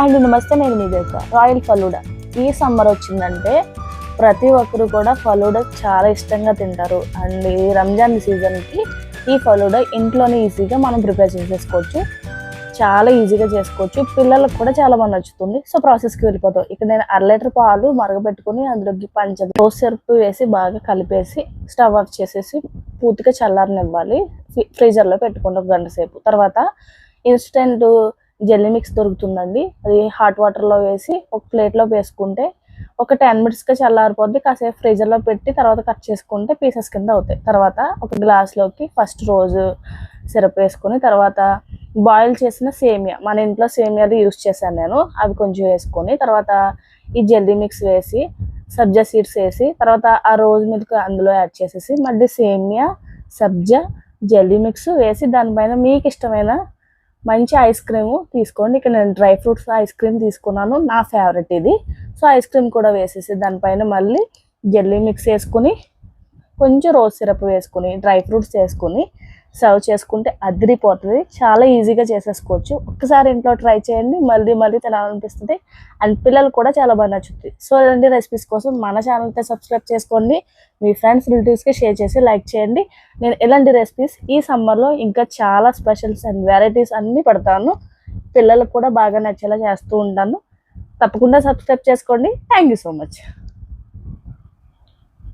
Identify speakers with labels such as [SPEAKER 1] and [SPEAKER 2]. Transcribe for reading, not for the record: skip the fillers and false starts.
[SPEAKER 1] And నమస్తే, నేను మీ దేశ రాయల్ ఫలూడా. ఈ సమ్మర్ వచ్చిందంటే ప్రతి ఒక్కరు కూడా ఫలూడా చాలా ఇష్టంగా తింటారు. అండ్ ఈ రంజాన్ సీజన్కి ఈ ఫలూడా ఇంట్లోనే ఈజీగా మనం ప్రిపేర్ చేసేసుకోవచ్చు. చాలా ఈజీగా చేసుకోవచ్చు. పిల్లలకు కూడా చాలా బాగా నచ్చుతుంది. సో ప్రాసెస్కి వెళ్ళిపోతాం. ఇక్కడ నేను 1/2 లీటర్ పాలు మరగబెట్టుకుని అందులోకి పంచదార, రోజ్ సిరప్ వేసి బాగా కలిపేసి స్టవ్ ఆఫ్ చేసేసి పూర్తిగా చల్లారనివ్వాలి. ఫ్రీజర్లో పెట్టుకోండి 1 గంట సేపు. తర్వాత ఇన్స్టెంట్ జెల్లీ మిక్స్ దొరుకుతుందండి. అది హాట్ వాటర్లో వేసి ఒక ప్లేట్లో వేసుకుంటే ఒక 10 మినిట్స్గా చల్లారిపోద్ది. కాసేపు ఫ్రీజర్లో పెట్టి తర్వాత కట్ చేసుకుంటే పీసెస్ కింద అవుతాయి. తర్వాత ఒక గ్లాస్లోకి ఫస్ట్ రోజు సిరప్ వేసుకొని, తర్వాత బాయిల్ చేసిన సేమియా, మన ఇంట్లో సేమియాలు యూస్ చేశాను నేను, అవి కొంచెం వేసుకొని, తర్వాత ఈ జెల్లీ మిక్స్ వేసి సబ్జా సీడ్స్ వేసి, తర్వాత ఆ రోజ్ మిల్క్ అందులో యాడ్ చేసేసి మళ్ళీ సేమియా, సబ్జా, జెల్లీ మిక్స్ వేసి దానిపైన మీకు ఇష్టమైన మంచి ఐస్ క్రీము తీసుకోండి. ఇక్కడ నేను డ్రై ఫ్రూట్స్ ఐస్ క్రీమ్ తీసుకున్నాను, నా ఫేవరెట్ ఇది. సో ఐస్ క్రీమ్ కూడా వేసేసి దానిపైన మళ్ళీ జెల్లీ మిక్స్ వేసుకుని కొంచెం రోజ్ సిరప్ వేసుకుని డ్రై ఫ్రూట్స్ వేసుకుని సర్వ్ చేసుకుంటే అదిరిపోతుంది. చాలా ఈజీగా చేసేసుకోవచ్చు. ఒక్కసారి ఇంట్లో ట్రై చేయండి, మళ్ళీ మళ్ళీ తినాలనిపిస్తుంది. అండ్ పిల్లలు కూడా చాలా బాగా నచ్చుతుంది. సో ఇలాంటి రెసిపీస్ కోసం మన ఛానల్తో సబ్స్క్రైబ్ చేసుకోండి. మీ ఫ్రెండ్స్ రిలేటివ్స్కి షేర్ చేసి లైక్ చేయండి. నేను ఇలాంటి రెసిపీస్ ఈ సమ్మర్లో ఇంకా చాలా స్పెషల్స్ అండ్ వెరైటీస్ అన్నీ పెడతాను. పిల్లలకు కూడా బాగా నచ్చేలా చేస్తూ ఉంటాను. తప్పకుండా సబ్స్క్రైబ్ చేసుకోండి. Thank you so much.